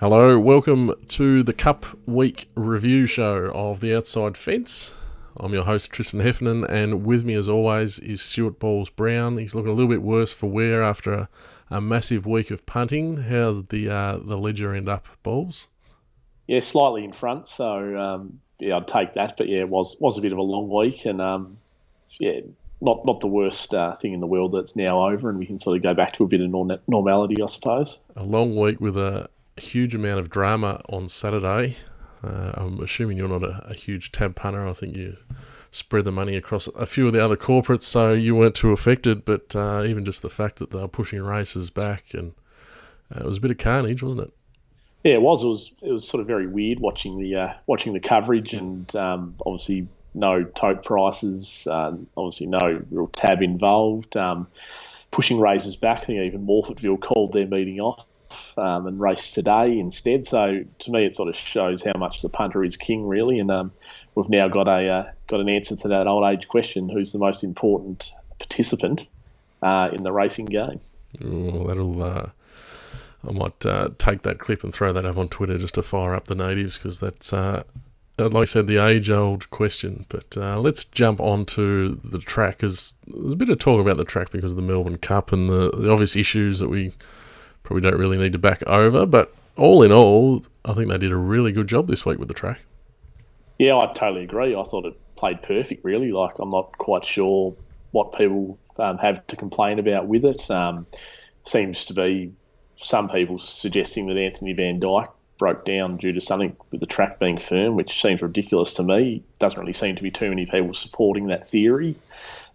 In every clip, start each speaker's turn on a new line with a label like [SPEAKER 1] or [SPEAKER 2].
[SPEAKER 1] Hello, welcome to the Cup Week review show of The Outside Fence. I'm your host Tristan Heffernan, and with me as always is Stewart Balls Brown. He's looking a little bit worse for wear after a massive week of punting. How's the ledger end up, Balls?
[SPEAKER 2] Yeah, slightly in front, so I'd take that. But yeah, it was a bit of a long week, and yeah, not the worst thing in the world that's now over, and we can sort of go back to a bit of normality, I suppose.
[SPEAKER 1] A long week with a huge amount of drama on Saturday. I'm assuming you're not a huge tab punter. I think you spread the money across a few of the other corporates, so you weren't too affected. But even just the fact that they were pushing races back, and it was a bit of carnage, wasn't it?
[SPEAKER 2] Yeah, it was. It was sort of very weird watching the coverage, and obviously no tote prices, obviously no real tab involved. Pushing races back. I think even Morfettville called their meeting off and raced today instead. So to me, it sort of shows how much the punter is king, really. And we've now got an answer to that old age question: who's the most important participant in the racing game?
[SPEAKER 1] Oh, that'll. I might take that clip and throw that up on Twitter just to fire up the natives, because that's, like I said, the age-old question. But let's jump on to the track, because there's a bit of talk about the track because of the Melbourne Cup and the obvious issues that we probably don't really need to back over. But all in all, I think they did a really good job this week with the track.
[SPEAKER 2] Yeah, I totally agree. I thought it played perfect, really. Like, I'm not quite sure what people have to complain about with it. Seems to be some people suggesting that Anthony Van Dyke broke down due to something with the track being firm, which seems ridiculous to me. Doesn't really seem to be too many people supporting that theory.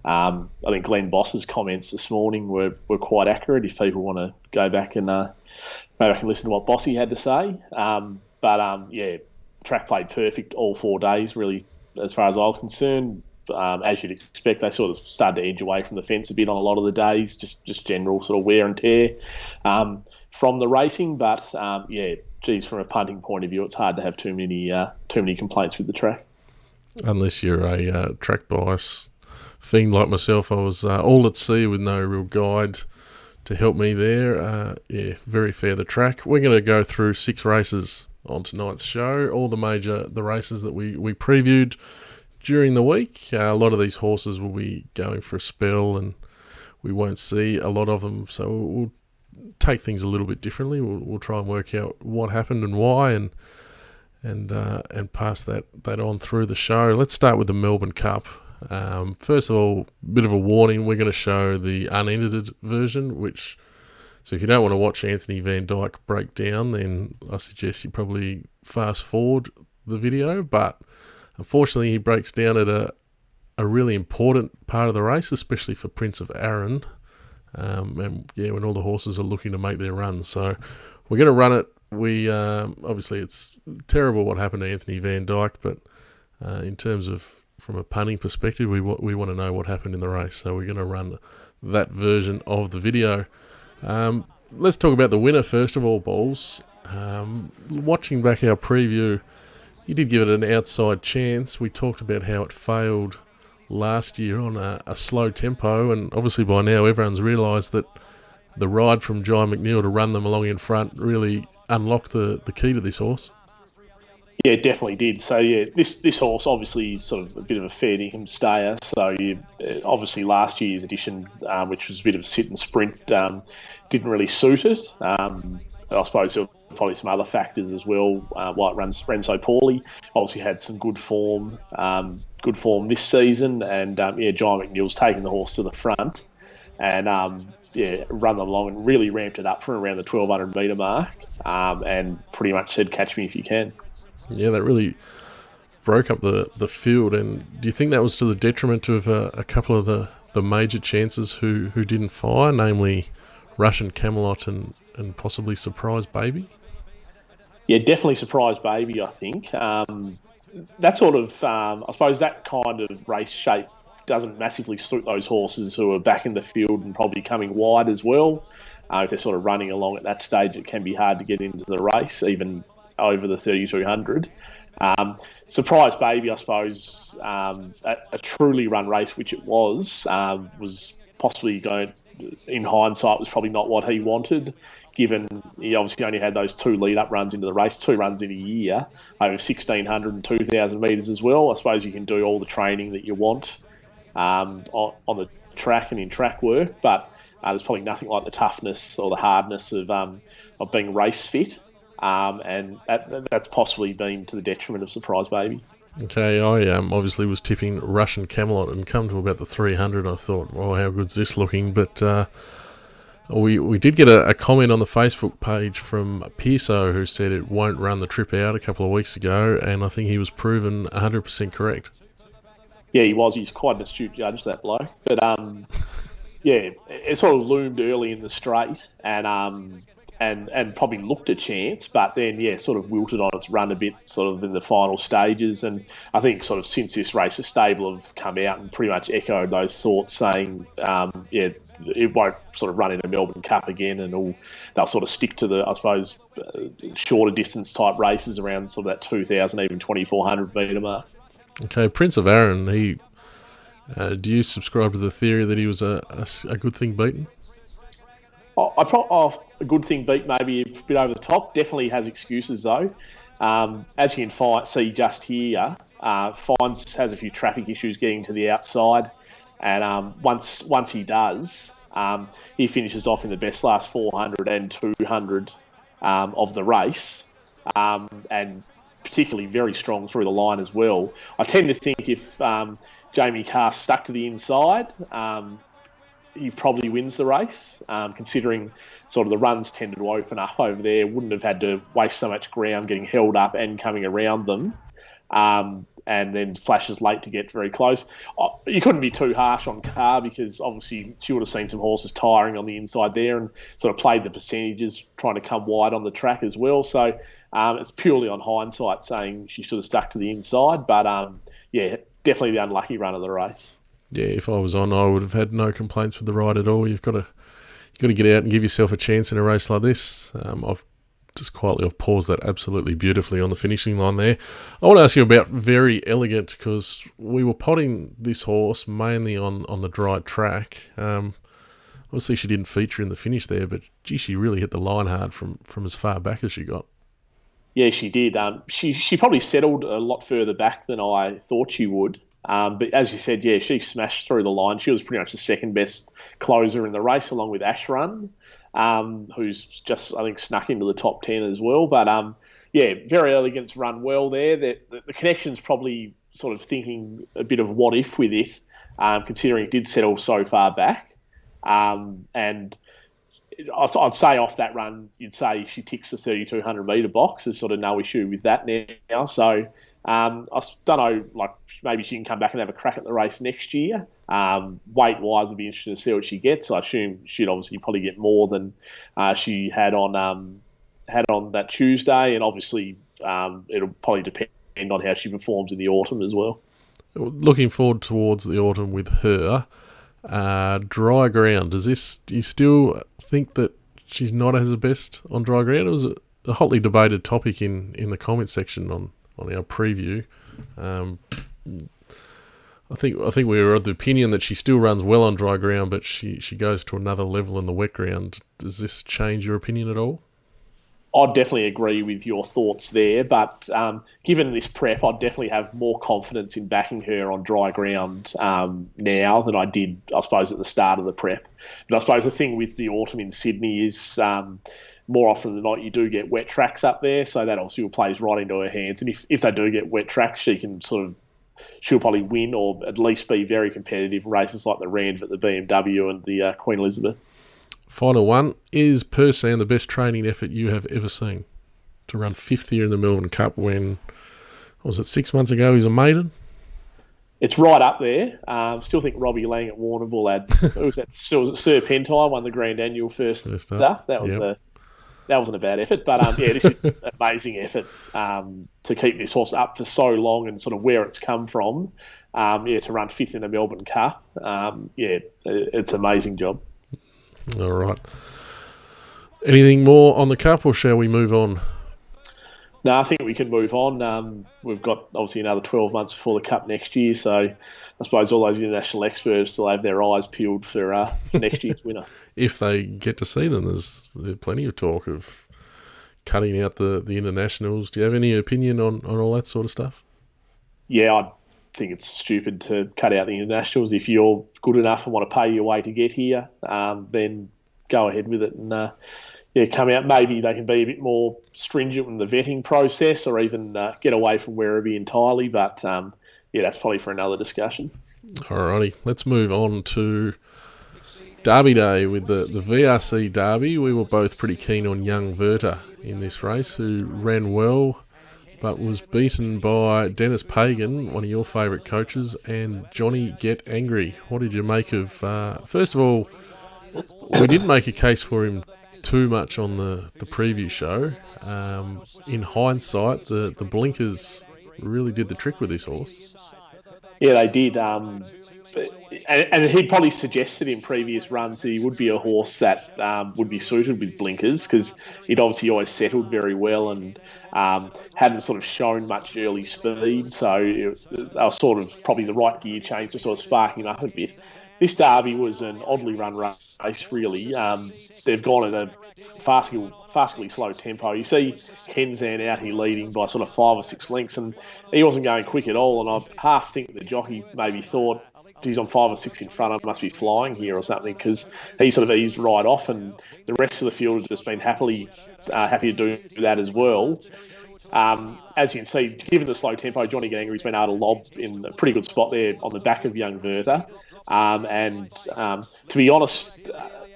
[SPEAKER 2] I think Glenn Boss's comments this morning were quite accurate. If people want to go back and maybe I can listen to what Bossy had to say. Yeah, track played perfect all 4 days, really, as far as I was concerned. As you'd expect, they sort of started to edge away from the fence a bit on a lot of the days, just general sort of wear and tear from the racing. But yeah, geez, from a punting point of view, it's hard to have too many complaints with the track.
[SPEAKER 1] Unless you're a track bias fiend like myself, I was all at sea with no real guide to help me there. Yeah, very fair the track. We're going to go through 6 races on tonight's show, all the races that we previewed during the week. A lot of these horses will be going for a spell, and we won't see a lot of them, so we'll take things a little bit differently. We'll try and work out what happened and why, and pass that on through the show. Let's start with the Melbourne Cup. First of all, a bit of a warning: we're going to show the unedited version, so if you don't want to watch Anthony Van Dyke break down, then I suggest you probably fast forward the video. But unfortunately, he breaks down at a really important part of the race, especially for Prince of Arran. And yeah, when all the horses are looking to make their run. So we're going to run it. We obviously, it's terrible what happened to Anthony Van Dyke, but in terms of from a punting perspective, we want to know what happened in the race. So we're going to run that version of the video. Let's talk about the winner first of all, Balls. Watching back our preview, you did give it an outside chance. We talked about how it failed last year on a slow tempo, and obviously by now everyone's realised that the ride from John McNeil to run them along in front really unlocked the key to this horse.
[SPEAKER 2] Yeah, it definitely did. So yeah, this horse obviously is sort of a bit of a fair dinkum stayer. So obviously last year's edition, which was a bit of a sit and sprint, didn't really suit it. I suppose there were probably some other factors as well why it ran so poorly. Obviously had some good form this season, and yeah, John McNeil's taken the horse to the front and run them along and really ramped it up from around the 1200 metre mark, and pretty much said, "Catch me if you can."
[SPEAKER 1] Yeah, that really broke up the field. And do you think that was to the detriment of a couple of the major chances who didn't fire, namely Russian Camelot and possibly Surprise Baby?
[SPEAKER 2] Yeah, definitely Surprise Baby, I think. That sort of, I suppose that kind of race shape doesn't massively suit those horses who are back in the field and probably coming wide as well. If they're sort of running along at that stage, it can be hard to get into the race, even over the 3200. Surprise Baby, I suppose, a truly run race, which it was possibly going, in hindsight, was probably not what he wanted. given he obviously only had those 2 lead-up runs into the race, 2 runs in a year, over 1,600 and 2,000 metres as well. I suppose you can do all the training that you want on the track and in track work, but there's probably nothing like the toughness or the hardness of being race fit, and that's possibly been to the detriment of Surprise Baby.
[SPEAKER 1] Okay, I obviously was tipping Russian Camelot and come to about the 300. I thought, well, how good's this looking? But we did get a comment on the Facebook page from Pearso who said it won't run the trip out a couple of weeks ago, and I think he was proven 100% correct.
[SPEAKER 2] Yeah, he was. He's quite an astute judge, that bloke. But yeah, it sort of loomed early in the straight, and probably looked a chance, but then, yeah, sort of wilted on its run a bit sort of in the final stages. And I think sort of since this race, the stable have come out and pretty much echoed those thoughts, saying, yeah, it won't sort of run in a Melbourne Cup again, and they'll sort of stick to the, I suppose, shorter distance type races around sort of that 2,000, even 2,400 metre mark. Okay,
[SPEAKER 1] Prince of Arran, do you subscribe to the theory that he was a good thing beaten?
[SPEAKER 2] A good thing beat, maybe a bit over the top. Definitely has excuses though. As you can see just here, has a few traffic issues getting to the outside, and once he does, he finishes off in the best last 400 and 200 of the race, and particularly very strong through the line as well. I tend to think if Jamie Carr stuck to the inside, he probably wins the race, considering sort of the runs tended to open up over there. Wouldn't have had to waste so much ground getting held up and coming around them, and then flashes late to get very close. You couldn't be too harsh on Carr, because obviously she would have seen some horses tiring on the inside there and sort of played the percentages, trying to come wide on the track as well. So it's purely on hindsight saying she should have stuck to the inside, but yeah, definitely the unlucky run of the race.
[SPEAKER 1] Yeah, if I was on, I would have had no complaints with the ride at all. You've got to get out and give yourself a chance in a race like this. I've paused that absolutely beautifully on the finishing line there. I want to ask you about Very Elegant, because we were potting this horse mainly on the dry track. Obviously, she didn't feature in the finish there, but gee, she really hit the line hard from as far back as she got.
[SPEAKER 2] Yeah, she did. She probably settled a lot further back than I thought she would. But as you said, yeah, she smashed through the line. She was pretty much the second best closer in the race, along with Ashrun, who's just, I think, snuck into the top 10 as well. But yeah, Very Elegant's run well there. The connection's probably sort of thinking a bit of what if with it, considering it did settle so far back. And I'd say off that run, you'd say she ticks the 3,200 metre box. There's sort of no issue with that now. So I don't know, like maybe she can come back and have a crack at the race next year. Weight-wise, it'll be interesting to see what she gets. I assume she'd obviously probably get more than she had on that Tuesday, and obviously it'll probably depend on how she performs in the autumn as well.
[SPEAKER 1] Looking forward towards the autumn with her. Dry ground. Do you still think that she's not as the best on dry ground? It was a hotly debated topic in the comment section on our preview. I think we were of the opinion that she still runs well on dry ground, but she goes to another level in the wet ground. Does this change your opinion at all?
[SPEAKER 2] I'd definitely agree with your thoughts there, but given this prep, I'd definitely have more confidence in backing her on dry ground now than I did, I suppose, at the start of the prep. But I suppose the thing with the autumn in Sydney is more often than not you do get wet tracks up there, so that obviously plays right into her hands. And if they do get wet tracks, she'll probably win or at least be very competitive in races like the Rand at the BMW and the Queen Elizabeth.
[SPEAKER 1] Final one, is Persan the best training effort you have ever seen? To run fifth here in the Melbourne Cup when, what was it, 6 months ago, he's a maiden?
[SPEAKER 2] It's right up there. Still think Robbie Lang at Warrnambool had, Sir Pentire won the Grand Annual first up. That wasn't a bad effort. But yeah, this is an amazing effort to keep this horse up for so long and sort of where it's come from. To run fifth in the Melbourne Cup. It's an amazing job.
[SPEAKER 1] All right. Anything more on the Cup, or shall we move on?
[SPEAKER 2] No, I think we can move on. We've got obviously another 12 months before the Cup next year, so I suppose all those international experts still have their eyes peeled for next year's winner.
[SPEAKER 1] If they get to see them, there's plenty of talk of cutting out the internationals. Do you have any opinion on all that sort of stuff?
[SPEAKER 2] Yeah, I think it's stupid to cut out the internationals. If you're good enough and want to pay your way to get here, then go ahead with it and come out. Maybe they can be a bit more stringent in the vetting process, or even get away from Werribee entirely. But that's probably for another discussion.
[SPEAKER 1] Alrighty, let's move on to Derby Day with the VRC Derby. We were both pretty keen on young Verta in this race, who ran well, but was beaten by Dennis Pagan, one of your favourite coaches, and Johnny Get Angry. What did you make of... first of all, we didn't make a case for him too much on the preview show. In hindsight, the blinkers really did the trick with this horse.
[SPEAKER 2] Yeah, they did. And he probably suggested in previous runs that he would be a horse that would be suited with blinkers, because he'd obviously always settled very well and hadn't sort of shown much early speed. So they were sort of probably the right gear change to sort of spark him up a bit. This Derby was an oddly run race, really. They've gone at a farcically slow tempo. You see Kenzan out here leading by sort of 5 or 6 lengths, and he wasn't going quick at all. And I half think the jockey maybe thought, he's on 5 or 6 in front, I must be flying here or something, because he sort of eased right off, and the rest of the field has just been happy to do that as well. As you can see, given the slow tempo, Johnny Get Angry's been able to lob in a pretty good spot there on the back of young Verta. To be honest,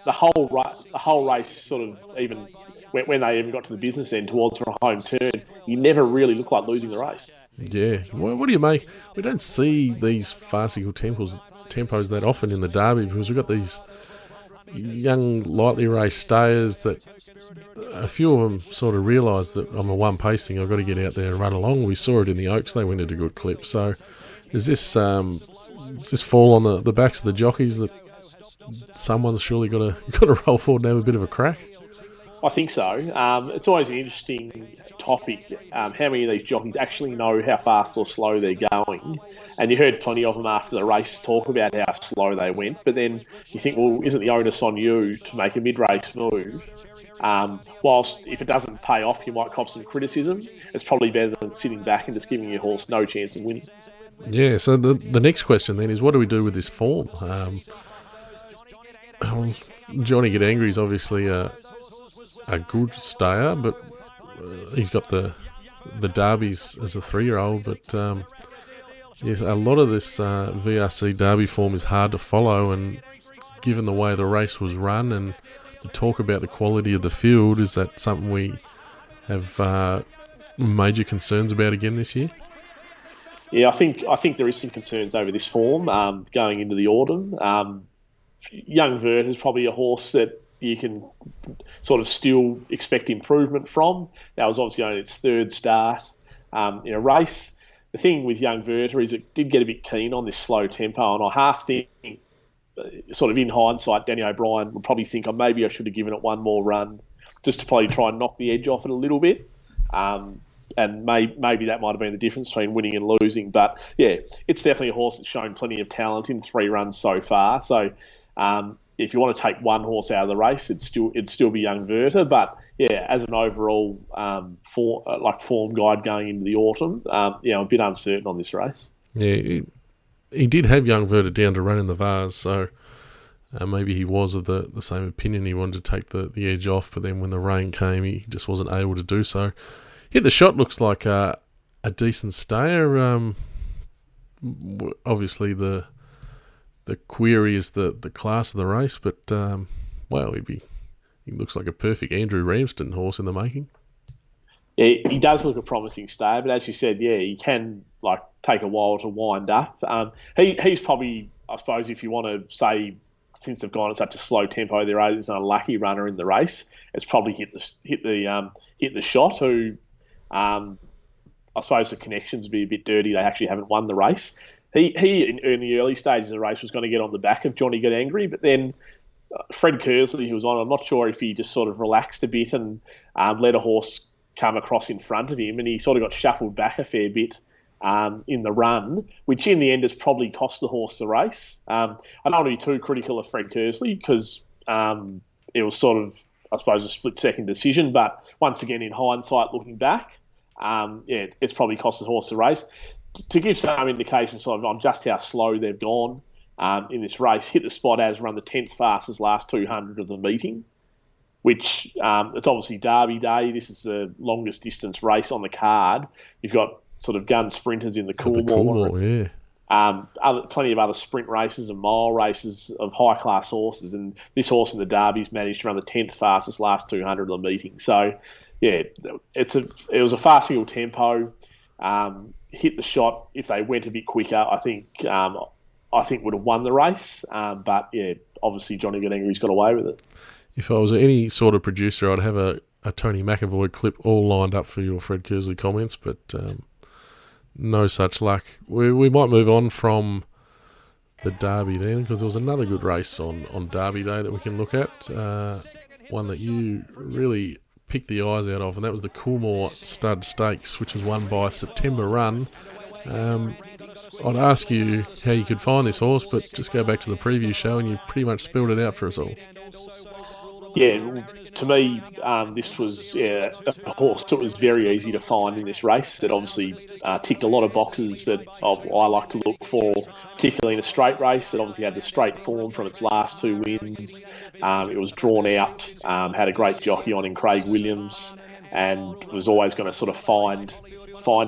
[SPEAKER 2] the whole race sort of, even when they even got to the business end towards a home turn, he never really looked like losing the race.
[SPEAKER 1] Yeah. What do you make? We don't see these farcical tempos that often in the Derby, because we've got these young, lightly raced stayers that a few of them sort of realise that I'm a one pace thing, I've got to get out there and run along. We saw it in the Oaks, they went at a good clip. So does this fall on the backs of the jockeys that someone's surely got to roll forward and have a bit of a crack?
[SPEAKER 2] I think so. It's always an interesting topic, how many of these jockeys actually know how fast or slow they're going. And you heard plenty of them after the race talk about how slow they went. But then you think, well, isn't the onus on you to make a mid-race move? Whilst if it doesn't pay off, you might cop some criticism. It's probably better than sitting back and just giving your horse no chance of winning.
[SPEAKER 1] Yeah, so the next question then is, what do we do with this form? Johnny Get Angry is obviously a good stayer, but he's got the derbies as a 3-year-old. But yes, a lot of this VRC Derby form is hard to follow, and given the way the race was run and the talk about the quality of the field, is that something we have major concerns about again this year?
[SPEAKER 2] Yeah, I think there is some concerns over this form going into the autumn. Young Vert is probably a horse that you can sort of still expect improvement from. That was obviously only its 3rd start in a race. The thing with young Verta is it did get a bit keen on this slow tempo, and I half think, sort of in hindsight, Danny O'Brien would probably think, maybe I should have given it one more run just to probably try and knock the edge off it a little bit. And maybe that might have been the difference between winning and losing. But, yeah, it's definitely a horse that's shown plenty of talent in 3 runs so far. So if you want to take one horse out of the race, it'd still be young Verta. But, yeah, as an overall form guide going into the autumn, I'm a bit uncertain on this race.
[SPEAKER 1] Yeah, he did have young Verta down to run in the Vars, so maybe he was of the same opinion. He wanted to take the edge off, but then when the rain came, he just wasn't able to do so. Hit the Shot looks like a decent stayer. Obviously, the query is the class of the race, but he looks like a perfect Andrew Ramsden horse in the making.
[SPEAKER 2] Yeah, he does look a promising stayer, but as you said, yeah, he can take a while to wind up. He's probably, I suppose, if you want to say, since they've gone at such a slow tempo, there is an unlucky runner in the race. It's probably hit the Shot, who I suppose the connections would be a bit dirty. They actually haven't won the race. He in the early stages of the race was going to get on the back of Johnny Get Angry, but then Fred Kersley, who was on, I'm not sure if he just sort of relaxed a bit and let a horse come across in front of him, and he sort of got shuffled back a fair bit in the run, which in the end has probably cost the horse the race. I don't want to be too critical of Fred Kersley because it was sort of, I suppose, a split-second decision. But once again, in hindsight, looking back, it's probably cost the horse the race. To give some indication on just how slow they've gone in this race, Hit the Spot has run the 10th fastest last 200 of the meeting, which it's obviously Derby Day. This is the longest distance race on the card. You've got sort of gun sprinters in the Coolmore. Plenty of other sprint races and mile races of high-class horses. And this horse in the Derby's managed to run the 10th fastest last 200 of the meeting. So, yeah, it was a fast single tempo. Hit the Shot, if they went a bit quicker, I think would have won the race. But, yeah, obviously Johnny Ganangari's got away with it.
[SPEAKER 1] If I was any sort of producer, I'd have a Tony McAvoy clip all lined up for your Fred Kersley comments, but no such luck. We might move on from the Derby then, because there was another good race on Derby Day that we can look at, one that you really picked the eyes out of, and that was the Coolmore Stud Stakes, which was won by September Run. I'd ask you how you could find this horse, but just go back to the preview show and you pretty much spelled it out for us all.
[SPEAKER 2] Yeah, to me, this was a horse that was very easy to find in this race. It obviously ticked a lot of boxes that I like to look for, particularly in a straight race. It obviously had the straight form from its last two wins. It was drawn out, had a great jockey on in Craig Williams, and was always going to sort of find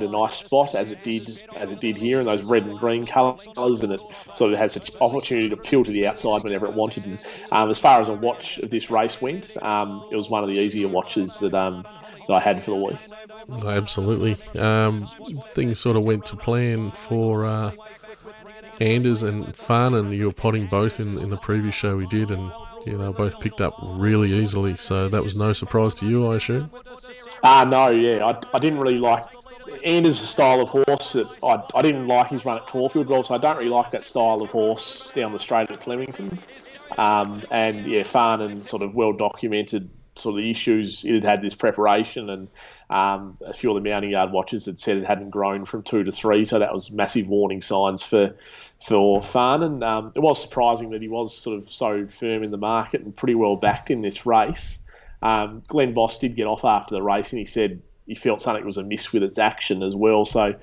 [SPEAKER 2] a nice spot as it did here in those red and green colours, and it sort of has an opportunity to peel to the outside whenever it wanted. And as far as a watch of this race went, it was one of the easier watches that I had for the week.
[SPEAKER 1] Oh, absolutely. Things sort of went to plan for Anders and Farnan. You were potting both in the previous show we did, and they were both picked up really easily, so that was no surprise to you, I assume?
[SPEAKER 2] No, yeah. I didn't really like Anders' style of horse. That I didn't like his run at Caulfield, but also I don't really like that style of horse down the straight at Flemington. And yeah, Farnan sort of well documented sort of the issues it had this preparation, and a few of the mounting yard watchers had said it hadn't grown from 2 to 3, so that was massive warning signs for Farnan. It was surprising that he was sort of so firm in the market and pretty well backed in this race. Glenn Boss did get off after the race, and he said he felt something was amiss with its action as well. So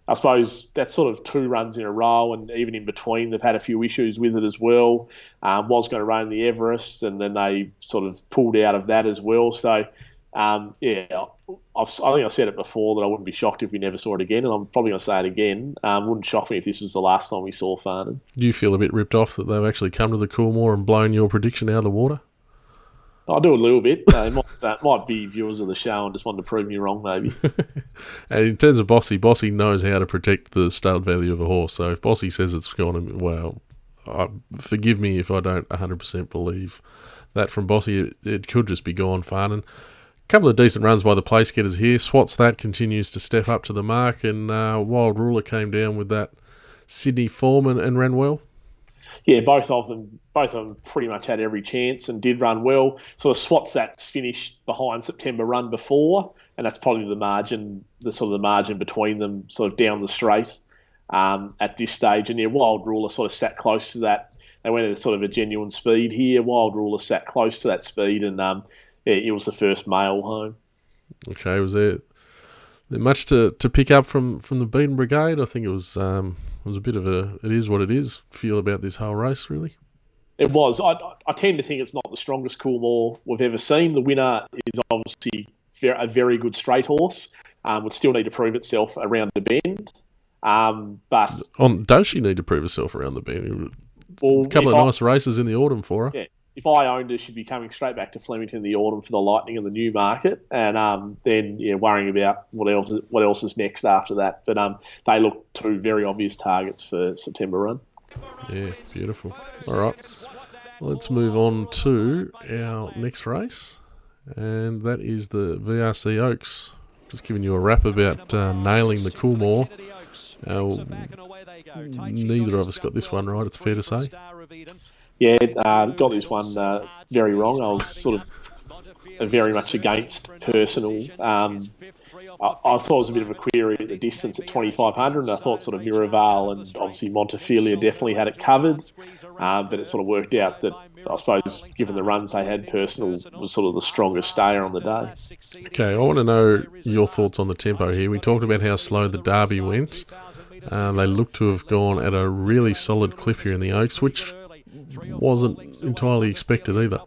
[SPEAKER 2] I suppose that's sort of 2 runs in a row, and even in between they've had a few issues with it as well. Was going to run the Everest, and then they sort of pulled out of that as well. So, I think I said it before that I wouldn't be shocked if we never saw it again, and I'm probably going to say it again. Wouldn't shock me if this was the last time we saw Farnan.
[SPEAKER 1] Do you feel a bit ripped off that they've actually come to the Coolmore and blown your prediction out of the water?
[SPEAKER 2] I'll do a little bit. That might be viewers of the show and just wanted to prove me wrong, maybe.
[SPEAKER 1] And in terms of Bossy knows how to protect the stud value of a horse. So if Bossy says it's gone, well, forgive me if I don't 100% believe that from Bossy. It could just be gone, Farnan. A couple of decent runs by the place getters here. Swats That continues to step up to the mark, and Wild Ruler came down with that Sydney form and ran well.
[SPEAKER 2] Yeah, both of them pretty much had every chance and did run well. So the Swats That's finished behind September Run before, and that's probably the margin between them, sort of down the straight at this stage. And yeah, Wild Ruler sort of sat close to that. They went at sort of a genuine speed here. Wild Ruler sat close to that speed, and it was the first mail home.
[SPEAKER 1] Okay, was there much to pick up from the Beaten Brigade? I think it was a bit of it is what it is feel about this whole race, really.
[SPEAKER 2] It was. I tend to think it's not the strongest Coolmore we've ever seen. The winner is obviously a very good straight horse. Would still need to prove itself around the bend. But
[SPEAKER 1] does she need to prove herself around the bend?
[SPEAKER 2] Well,
[SPEAKER 1] a couple of nice races in the autumn for her.
[SPEAKER 2] Yeah. If I owned her, she'd be coming straight back to Flemington in the autumn for the Lightning and the Newmarket, and then worrying about what else is next after that. But they look 2 very obvious targets for September Run.
[SPEAKER 1] Yeah, beautiful. All right, let's move on to our next race, and that is the VRC Oaks. Just giving you a rap about nailing the Coolmore. Neither of us got this one right, it's fair to say.
[SPEAKER 2] Yeah, got this one very wrong. I was sort of very much against personal. I thought it was a bit of a query at the distance at 2,500, and I thought sort of Miraval and obviously Montefilia definitely had it covered, but it sort of worked out that, I suppose, given the runs they had, personal was sort of the strongest stayer on the day.
[SPEAKER 1] Okay, I want to know your thoughts on the tempo here. We talked about how slow the Derby went. They look to have gone at a really solid clip here in the Oaks, which wasn't entirely expected either.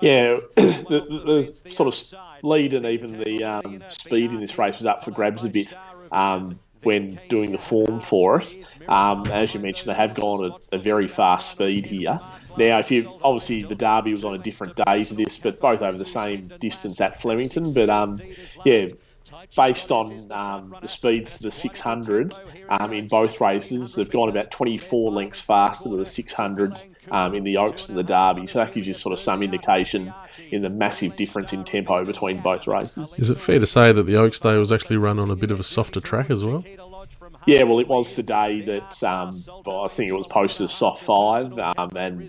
[SPEAKER 2] Yeah, the sort of lead and even the speed in this race was up for grabs a bit when doing the form for it. As you mentioned, they have gone at a very fast speed here. Now, obviously the Derby was on a different day to this, but both over the same distance at Flemington. But based on the speeds to the 600 in both races, they've gone about 24 lengths faster to the 600 in the Oaks and the Derby. So that gives you sort of some indication in the massive difference in tempo between both races.
[SPEAKER 1] Is it fair to say that the Oaks Day was actually run on a bit of a softer track as well?
[SPEAKER 2] Yeah, well, it was today that I think it was posted as soft 5, and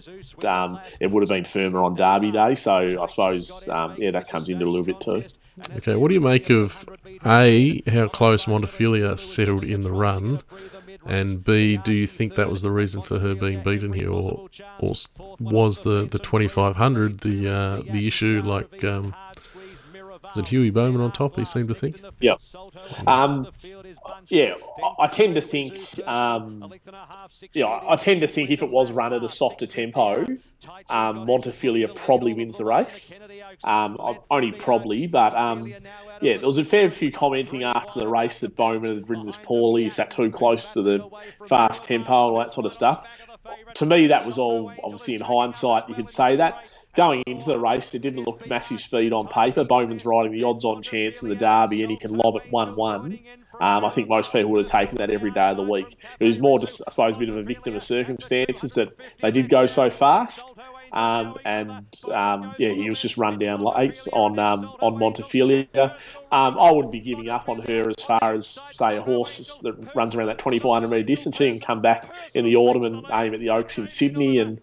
[SPEAKER 2] it would have been firmer on Derby Day. So I suppose, that comes into a little bit too.
[SPEAKER 1] Okay, what do you make of, A, how close Montefilia settled in the run, and B, do you think that was the reason for her being beaten here, or was the 2,500 the issue, like, was it Huey Bowman on top, he seemed to think?
[SPEAKER 2] Yeah. I tend to think, if it was run at a softer tempo, Montefilia probably wins the race. Only probably, but there was a fair few commenting after the race that Bowman had ridden this poorly, sat too close to the fast tempo and all that sort of stuff. To me, that was all, obviously in hindsight, you could say that. Going into the race, it didn't look massive speed on paper. Bowman's riding the odds-on chance in the Derby, and he can lob it 1-1. I think most people would have taken that every day of the week. It was more just, I suppose, a bit of a victim of circumstances that they did go so fast. He was just run down late on Montefilia. I wouldn't be giving up on her as far as, say, a horse that runs around that 2,400 metre distance. She can come back in the autumn and aim at the Oaks in Sydney, and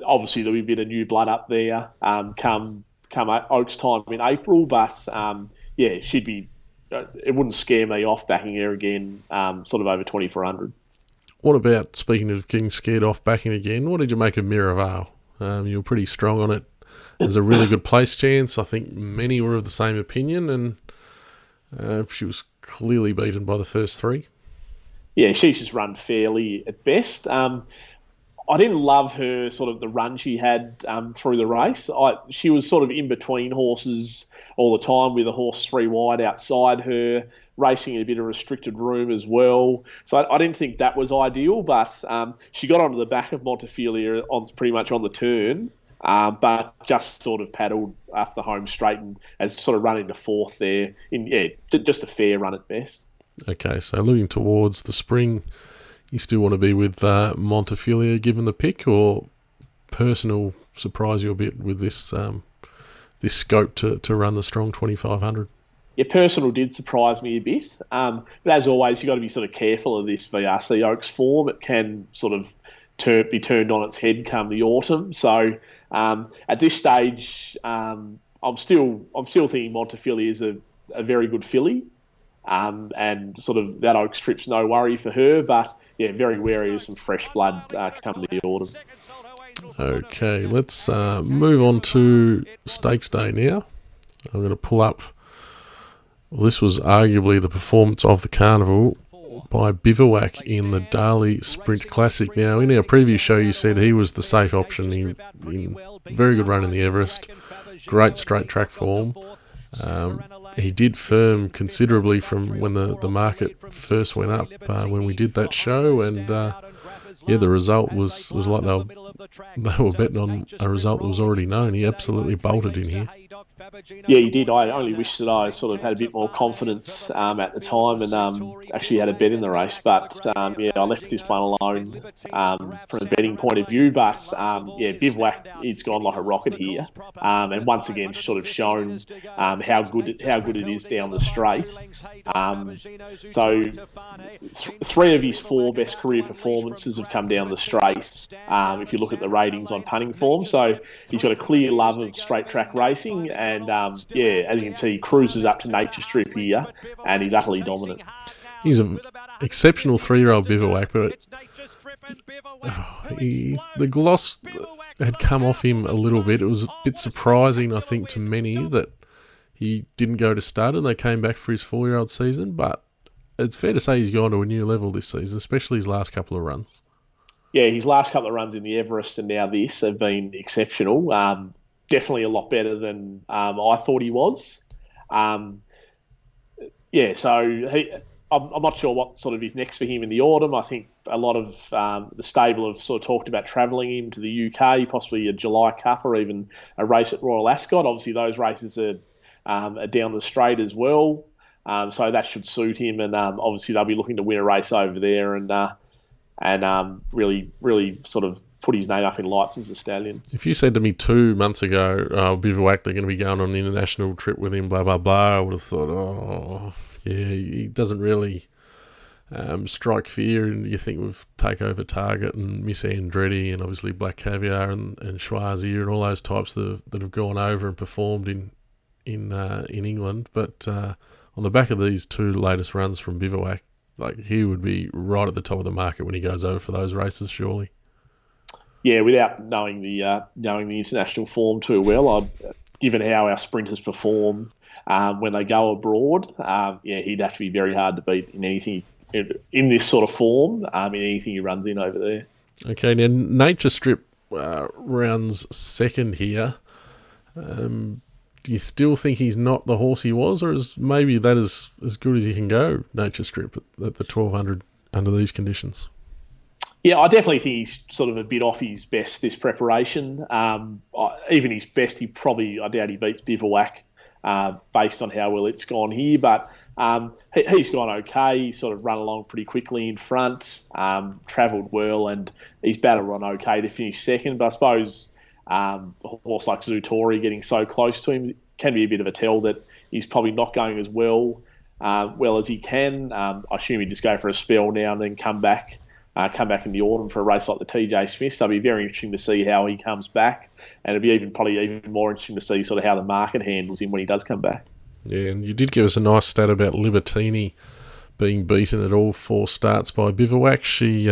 [SPEAKER 2] obviously there'll be a bit of new blood up there come Oaks time in April, but she'd be. It wouldn't scare me off backing her again, sort of over 2,400.
[SPEAKER 1] What about, speaking of getting scared off backing again, what did you make of Miraval? You were pretty strong on it. There's a really good place chance. I think many were of the same opinion, and she was clearly beaten by the first 3.
[SPEAKER 2] Yeah, she's just run fairly at best. I didn't love her sort of the run she had through the race. She was sort of in between horses all the time, with a horse 3 wide outside her, racing in a bit of restricted room as well. So I didn't think that was ideal, but she got onto the back of Montefilia pretty much on the turn, but just sort of paddled after the home straight and as sort of run into 4th there. Just a fair run at best. Okay,
[SPEAKER 1] so looking towards the spring, you still want to be with Montefilia given the pick, or personal surprise you a bit with this this scope to run the strong 2,500?
[SPEAKER 2] Yeah, personal did surprise me a bit. But as always, you've got to be sort of careful of this VRC Oaks form. It can sort of be turned on its head come the autumn. So at this stage, I'm still thinking Montefilia is a very good filly. And sort of that Oaks trip's no worry for her, but very wary of some fresh blood come the autumn.
[SPEAKER 1] Okay, let's move on to Stakes Day now. I'm going to pull up. Well, this was arguably the performance of the carnival by Bivouac in the Darley Sprint Classic. Now, in our previous show, you said he was the safe option. He very good run in the Everest, great straight track form. He did firm considerably from when the market first went up when we did that show, and the result was like they were betting on a result that was already known. He absolutely bolted in here.
[SPEAKER 2] Yeah, you did. I only wish that I sort of had a bit more confidence at the time and actually had a bet in the race. But yeah, I left this one alone from a betting point of view. But yeah, Bivouac, it's gone like a rocket here, and once again sort of shown how good it is down the straight. So three of his four best career performances have come down the straight. If you look at the ratings on punting form, so he's got a clear love of straight track racing, and yeah, as you can see, he cruises up to Nature Strip here, and he's utterly dominant.
[SPEAKER 1] He's an exceptional 3-year-old Bivouac, but the gloss had come off him a little bit. It was a bit surprising, I think, to many that he didn't go to stud and they came back for his 4-year-old season, but it's fair to say he's gone to a new level this season, especially his last couple of runs. Yeah,
[SPEAKER 2] his last couple of runs in the Everest and now this have been exceptional. Definitely a lot better than I thought he was. Yeah, so I'm not sure what sort of is next for him in the autumn. I think a lot of the stable have sort of talked about travelling him to the UK, possibly a July Cup or even a race at Royal Ascot. Obviously, those races are down the straight as well. So that should suit him, and obviously they'll be looking to win a race over there and really sort of put his name up in lights as a stallion.
[SPEAKER 1] If you said to me 2 months ago, Bivouac, they're going to be going on an international trip with him, blah, blah, blah, I would have thought, oh, yeah, he doesn't really strike fear, and you think with Takeover Target and Miss Andretti and obviously Black Caviar and Schwazier and all those types that have gone over and performed in England, but on the back of these 2 latest runs from Bivouac, like he would be right at the top of the market when he goes over for those races, surely.
[SPEAKER 2] Yeah, without knowing the international form too well, given how our sprinters perform when they go abroad, yeah, he'd have to be very hard to beat in anything in this sort of form, in anything he runs in over there.
[SPEAKER 1] Okay, now Nature Strip runs second here. Do you still think he's not the horse he was, or is maybe that as good as he can go, Nature Strip, at the 1200 under these conditions?
[SPEAKER 2] Yeah, I definitely think he's sort of a bit off his best this preparation. Even his best, I doubt he beats Bivouac based on how well it's gone here. But he's gone okay. He's sort of run along pretty quickly in front, travelled well, and he's battled on okay to finish second. But I suppose a horse like Zutori getting so close to him can be a bit of a tell that he's probably not going as well as he can. I assume he'd just go for a spell now and then come back in the autumn for a race like the TJ Smith. So it'll be very interesting to see how he comes back, and it'll be probably even more interesting to see sort of how the market handles him when he does come back. Yeah,
[SPEAKER 1] and you did give us a nice stat about Libertini being beaten at all 4 starts by Bivouac. She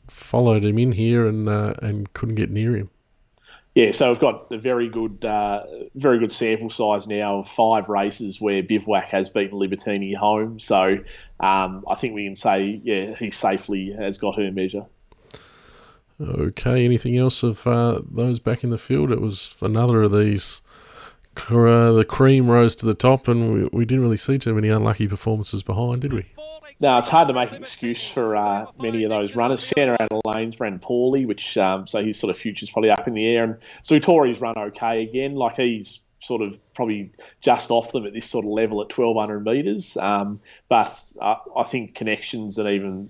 [SPEAKER 1] followed him in here and couldn't get near him.
[SPEAKER 2] Yeah, so we've got a very good sample size now of 5 races where Bivouac has beaten Libertini home. So I think we can say, yeah, he safely has got her measure.
[SPEAKER 1] Okay, anything else of those back in the field? It was another of these. The cream rose to the top, and we didn't really see too many unlucky performances behind, did we?
[SPEAKER 2] No, it's hard to make an excuse for many of those runners. Santa Ana Lanes ran poorly, which so his sort of future's probably up in the air. And Zutori's run okay again. Like he's sort of probably just off them at this sort of level at 1,200 metres. But I think Connections and even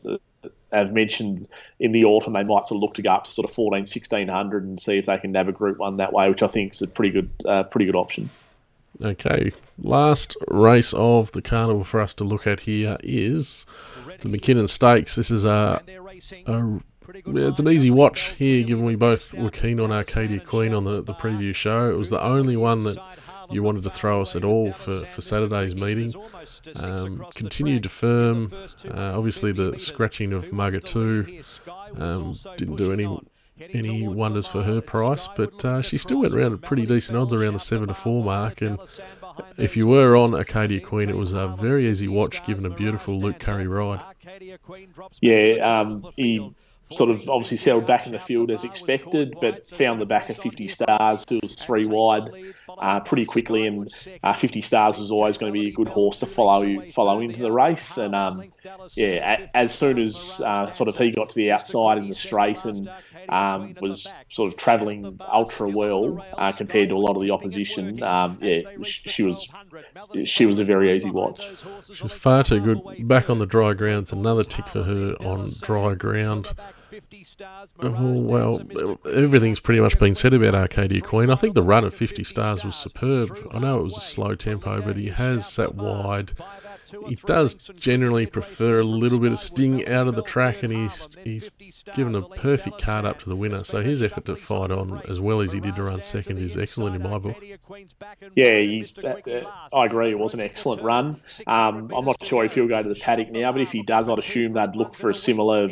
[SPEAKER 2] have mentioned in the autumn they might sort of look to go up to sort of 1,100 and see if they can nab a Group 1 that way, which I think is a pretty good option. Okay,
[SPEAKER 1] last race of the carnival for us to look at here is the Mackinnon Stakes. This is it's an easy watch here, given we both were keen on Arcadia Queen on the preview show. It was the only one that you wanted to throw us at all for Saturday's meeting. Continued to firm. Obviously, the scratching of Mugger 2 didn't do any wonders for her price, but she still went around at pretty decent odds around the 7-4 mark. And if you were on Arcadia Queen, it was a very easy watch given a beautiful Luke Curry ride.
[SPEAKER 2] Yeah, he sort of obviously settled back in the field as expected, but found the back of 50 Stars, who was 3 wide pretty quickly, and 50 Stars was always going to be a good horse to follow into the race. And as soon as sort of he got to the outside in the straight and was sort of travelling ultra well compared to a lot of the opposition. She was a very easy watch.
[SPEAKER 1] She was far too good. Back on the dry ground, it's another tick for her on dry ground. Well, everything's pretty much been said about Arcadia Queen. I think the run at 50 stars was superb. I know it was a slow tempo, but he has sat wide. He does generally prefer a little bit of sting out of the track, and he's given a perfect card up to the winner. So his effort to fight on as well as he did to run second is excellent in my book.
[SPEAKER 2] Yeah, I agree. It was an excellent run. I'm not sure if he'll go to the paddock now, but if he does, I'd assume they'd look for a similar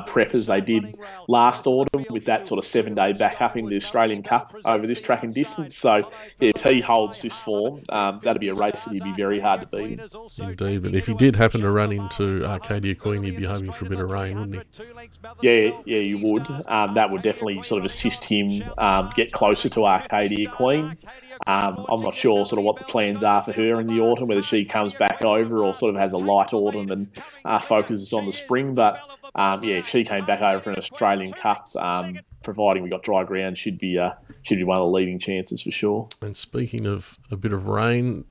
[SPEAKER 2] prep as they did last autumn with that sort of 7-day back up in the Australian Cup over this track and distance. So if he holds this form, that'd be a race that he'd be very hard to beat.
[SPEAKER 1] Indeed, but if he did happen to run into Arcadia Queen, he'd be hoping for a bit of rain, wouldn't
[SPEAKER 2] he? Yeah, you would. That would definitely sort of assist him get closer to Arcadia Queen. I'm not sure sort of what the plans are for her in the autumn, whether she comes back over or sort of has a light autumn and focuses on the spring. But if she came back over for an Australian Cup, providing we got dry ground, she'd be one of the leading chances for sure.
[SPEAKER 1] And speaking of a bit of rain,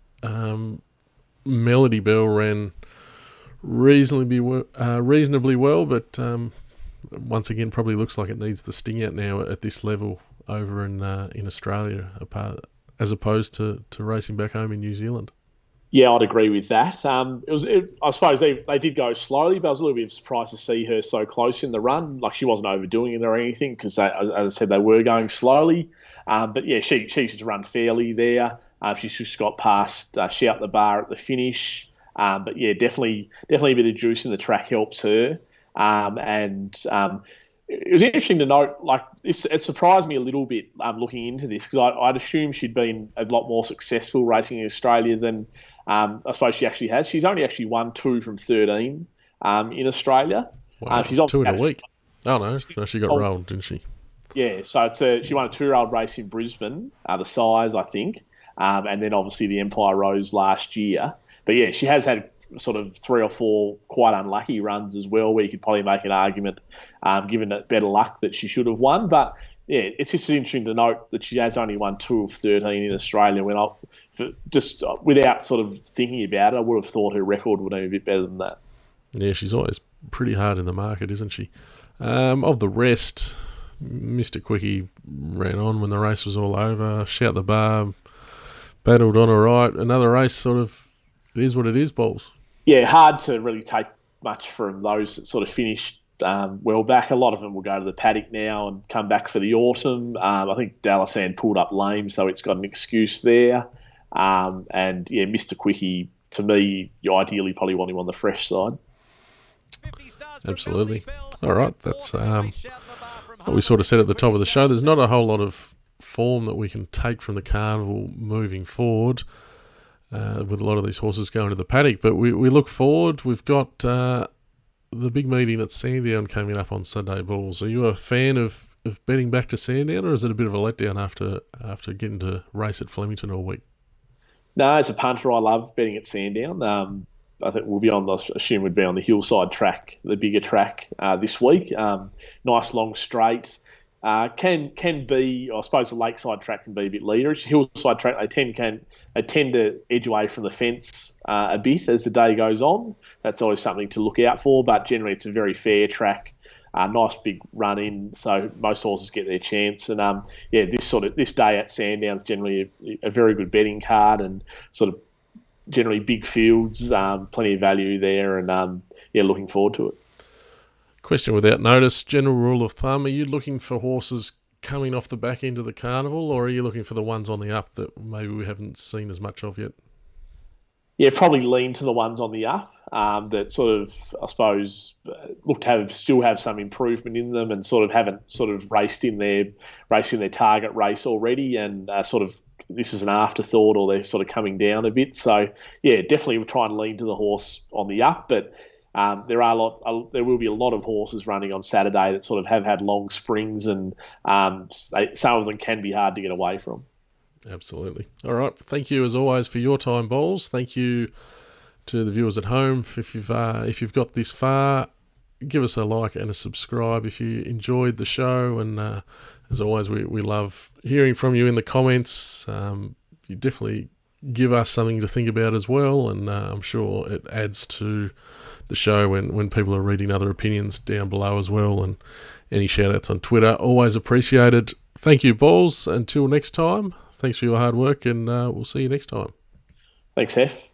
[SPEAKER 1] Melody Bell ran reasonably well, but once again probably looks like it needs the sting out now at this level over in Australia, as opposed to racing back home in New Zealand.
[SPEAKER 2] Yeah, I'd agree with that. I suppose they did go slowly, but I was a little bit surprised to see her so close in the run. Like, she wasn't overdoing it or anything because, as I said, they were going slowly. But yeah, she should run fairly there. She's just got past Shout the Bar at the finish. But yeah, definitely a bit of juice in the track helps her. It was interesting to note, like, it surprised me a little bit looking into this because I'd assumed she'd been a lot more successful racing in Australia than I suppose she actually has. She's only actually won 2 from 13 in Australia.
[SPEAKER 1] Wow,
[SPEAKER 2] she's
[SPEAKER 1] 2 in a week. Oh, no, she got rolled, didn't she?
[SPEAKER 2] Yeah, so she won a 2-year-old race in Brisbane, the size, I think, and then obviously the Empire Rose last year. But yeah, she has had sort of 3 or 4 quite unlucky runs as well, where you could probably make an argument, given that better luck, that she should have won. But yeah, it's just interesting to note that she has only won 2 of 13 in Australia. Without sort of thinking about it, I would have thought her record would be a bit better than that.
[SPEAKER 1] Yeah, she's always pretty hard in the market, isn't she? Of the rest, Mr. Quickie ran on when the race was all over. Shout the Bar battled on all right. Another race, sort of, it is what it is, Balls.
[SPEAKER 2] Yeah, hard to really take much from those that sort of finished well back. A lot of them will go to the paddock now and come back for the autumn. I think Dallasan pulled up lame, so it's got an excuse there. And yeah, Mr. Quickie, to me, you ideally probably want him on the fresh side.
[SPEAKER 1] Absolutely. All right, that's what we sort of said at the top of the show. There's not a whole lot of form that we can take from the carnival moving forward, with a lot of these horses going to the paddock. But we look forward. We've got the big meeting at Sandown coming up on Sunday, Balls. Are you a fan of betting back to Sandown, or is it a bit of a letdown after getting to race at Flemington all week?
[SPEAKER 2] No, as a punter, I love betting at Sandown. I think assume we'd be on the Hillside track, the bigger track this week. Nice long straight. Can be, I suppose the Lakeside track can be a bit leaderish. Hillside track, they tend to edge away from the fence a bit as the day goes on. That's always something to look out for, but generally it's a very fair track. Nice big run in, so most horses get their chance. And this day at Sandown's generally a very good betting card, and sort of generally big fields, plenty of value there, and looking forward to it.
[SPEAKER 1] Question without notice, general rule of thumb, are you looking for horses coming off the back end of the carnival, or are you looking for the ones on the up that maybe we haven't seen as much of yet?
[SPEAKER 2] Yeah, probably lean to the ones on the up that sort of, I suppose, look to still have some improvement in them, and sort of haven't sort of raced in their target race already, and sort of this is an afterthought, or they're sort of coming down a bit. So yeah, definitely we'll try and lean to the horse on the up, but there will be a lot of horses running on Saturday that sort of have had long springs, and some of them can be hard to get away from.
[SPEAKER 1] Absolutely. All right. Thank you as always for your time, Balls. Thank you to the viewers at home if you've got this far. give us a like and a subscribe if you enjoyed the show. And as always, we love hearing from you in the comments. You definitely give us something to think about as well, and I'm sure it adds to the show when people are reading other opinions down below as well. And any shout outs on Twitter, always appreciated. Thank you, Balls. Until next time, thanks for your hard work, and we'll see you next time.
[SPEAKER 2] Thanks, Hef.